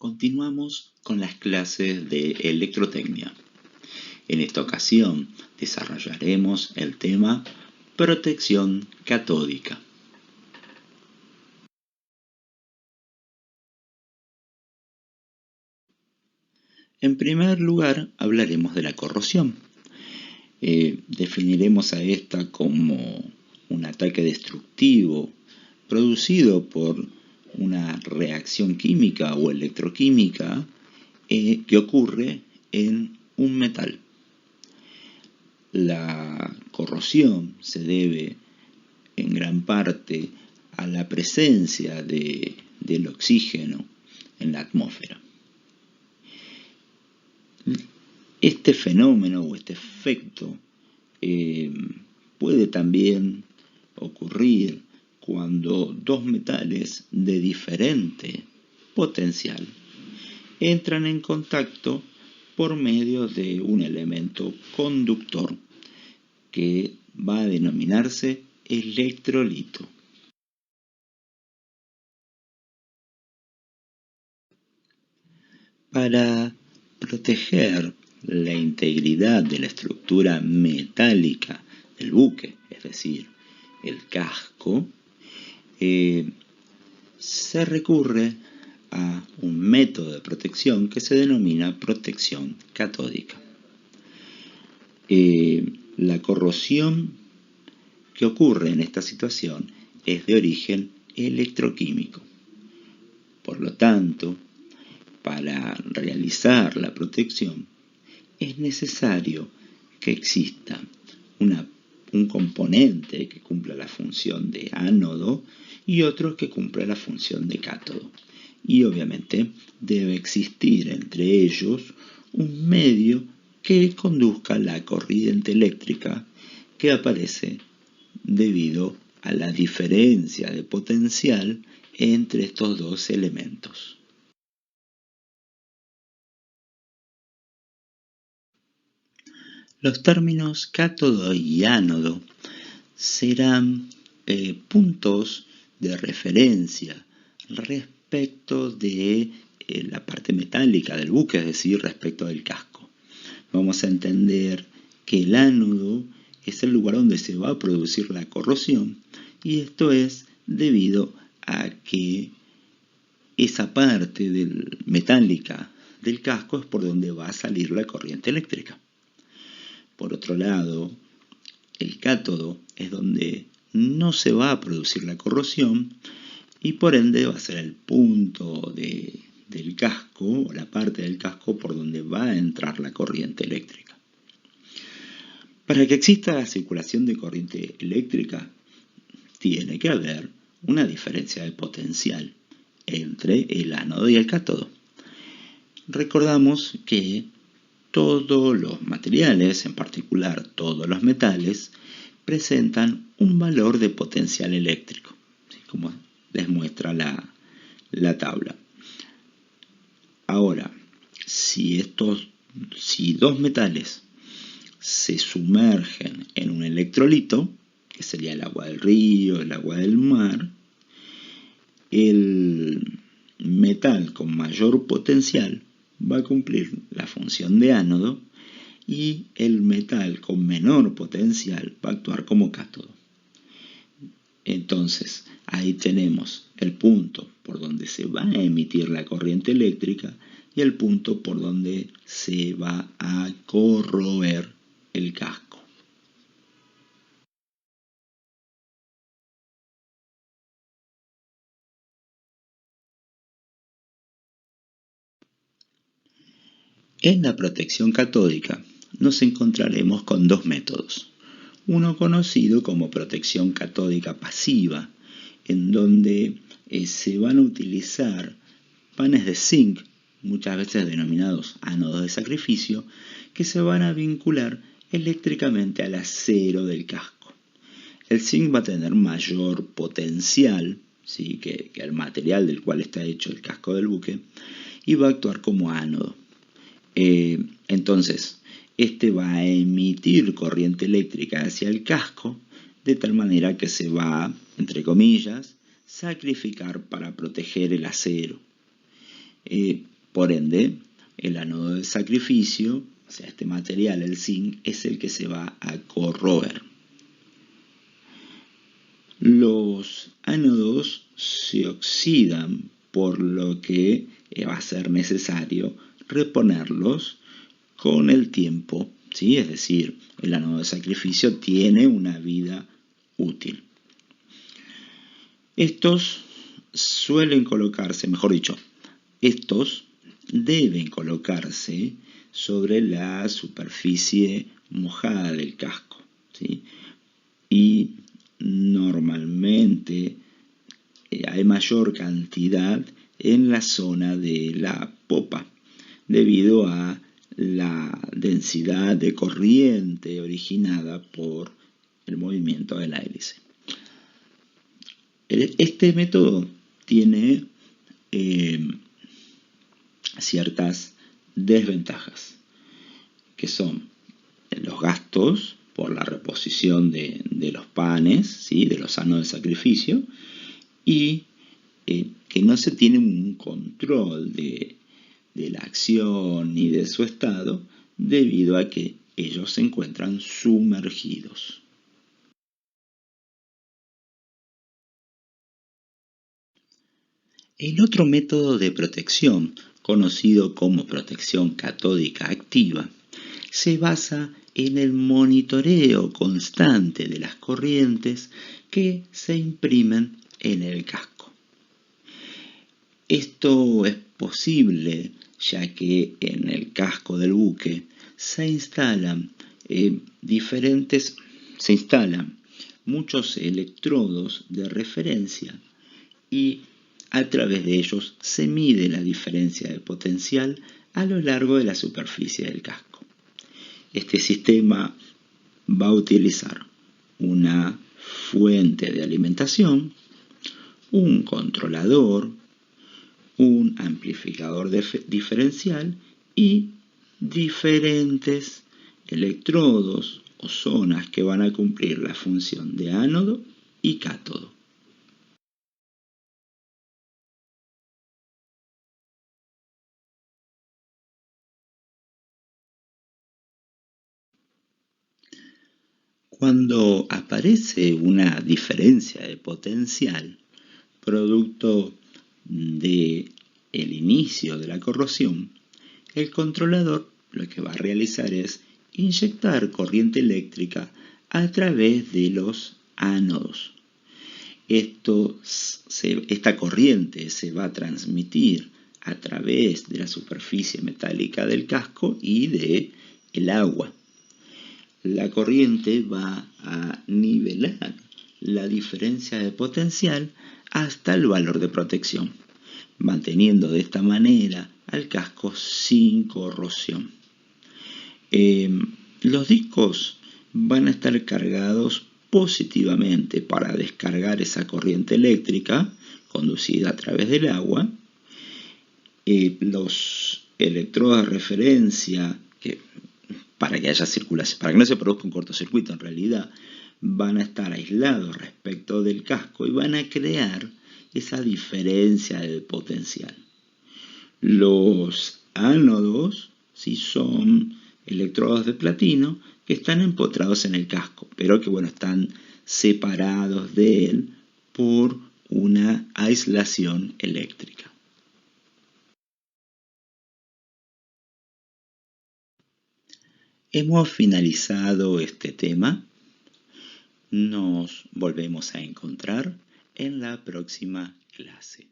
Continuamos con las clases de electrotecnia. En esta ocasión desarrollaremos el tema protección catódica. En primer lugar, hablaremos de la corrosión. Definiremos a esta como un ataque destructivo producido por una reacción química o electroquímica que ocurre en un metal. La corrosión se debe en gran parte a la presencia del oxígeno en la atmósfera. Este fenómeno o este efecto puede también ocurrir cuando dos metales de diferente potencial entran en contacto por medio de un elemento conductor que va a denominarse electrolito. Para proteger la integridad de la estructura metálica del buque, es decir, el casco, se recurre a un método de protección que se denomina protección catódica. La corrosión que ocurre en esta situación es de origen electroquímico. Por lo tanto, para realizar la protección es necesario que exista un componente que cumpla la función de ánodo y otro que cumpla la función de cátodo. Y obviamente debe existir entre ellos un medio que conduzca la corriente eléctrica que aparece debido a la diferencia de potencial entre estos dos elementos. Los términos cátodo y ánodo serán puntos de referencia respecto de la parte metálica del buque, es decir, respecto del casco. Vamos a entender que el ánodo es el lugar donde se va a producir la corrosión y esto es debido a que esa parte metálica del casco es por donde va a salir la corriente eléctrica. Por otro lado, el cátodo es donde no se va a producir la corrosión y por ende va a ser el punto del casco, o la parte del casco por donde va a entrar la corriente eléctrica. Para que exista la circulación de corriente eléctrica, tiene que haber una diferencia de potencial entre el ánodo y el cátodo. Recordamos que todos los materiales, en particular todos los metales, presentan un valor de potencial eléctrico, ¿sí? Como les muestra la tabla. Ahora, si dos metales se sumergen en un electrolito, que sería el agua del río, el agua del mar, el metal con mayor potencial va a cumplir la función de ánodo y el metal con menor potencial va a actuar como cátodo. Entonces, ahí tenemos el punto por donde se va a emitir la corriente eléctrica y el punto por donde se va a corroer el casco. En la protección catódica nos encontraremos con dos métodos. Uno conocido como protección catódica pasiva, en donde se van a utilizar panes de zinc, muchas veces denominados ánodos de sacrificio, que se van a vincular eléctricamente al acero del casco. El zinc va a tener mayor potencial, ¿sí? que el material del cual está hecho el casco del buque, y va a actuar como ánodo. Entonces, este va a emitir corriente eléctrica hacia el casco de tal manera que se va, entre comillas, sacrificar para proteger el acero. Por ende, el ánodo de sacrificio, o sea, este material, el zinc, es el que se va a corroer. Los ánodos se oxidan, por lo que va a ser necesario reponerlos con el tiempo, ¿sí? Es decir, el ánodo de sacrificio tiene una vida útil. Estos suelen colocarse, mejor dicho, estos deben colocarse sobre la superficie mojada del casco, ¿sí? Y normalmente hay mayor cantidad en la zona de la popa, debido a la densidad de corriente originada por el movimiento de la hélice. Este método tiene ciertas desventajas, que son los gastos por la reposición de los panes, ¿sí? De los ánodos de sacrificio, y que no se tiene un control de la acción ni de su estado, debido a que ellos se encuentran sumergidos. El otro método de protección, conocido como protección catódica activa, se basa en el monitoreo constante de las corrientes que se imprimen en el casco. Esto es posible ya que en el casco del buque se instalan muchos electrodos de referencia y a través de ellos se mide la diferencia de potencial a lo largo de la superficie del casco. Este sistema va a utilizar una fuente de alimentación, un controlador, un amplificador diferencial y diferentes electrodos o zonas que van a cumplir la función de ánodo y cátodo. Cuando aparece una diferencia de potencial, producto del inicio de la corrosión, el controlador lo que va a realizar es inyectar corriente eléctrica a través de los ánodos. Esta corriente se va a transmitir a través de la superficie metálica del casco y del agua. La corriente va a nivelar la diferencia de potencial hasta el valor de protección, manteniendo de esta manera al casco sin corrosión. Los discos van a estar cargados positivamente para descargar esa corriente eléctrica conducida a través del agua. Los electrodos de referencia para que haya circulación, para que no se produzca un cortocircuito en realidad, van a estar aislados respecto del casco y van a crear esa diferencia de potencial. Los ánodos son electrodos de platino que están empotrados en el casco, pero que están separados de él por una aislación eléctrica. Hemos finalizado este tema. Nos volvemos a encontrar en la próxima clase.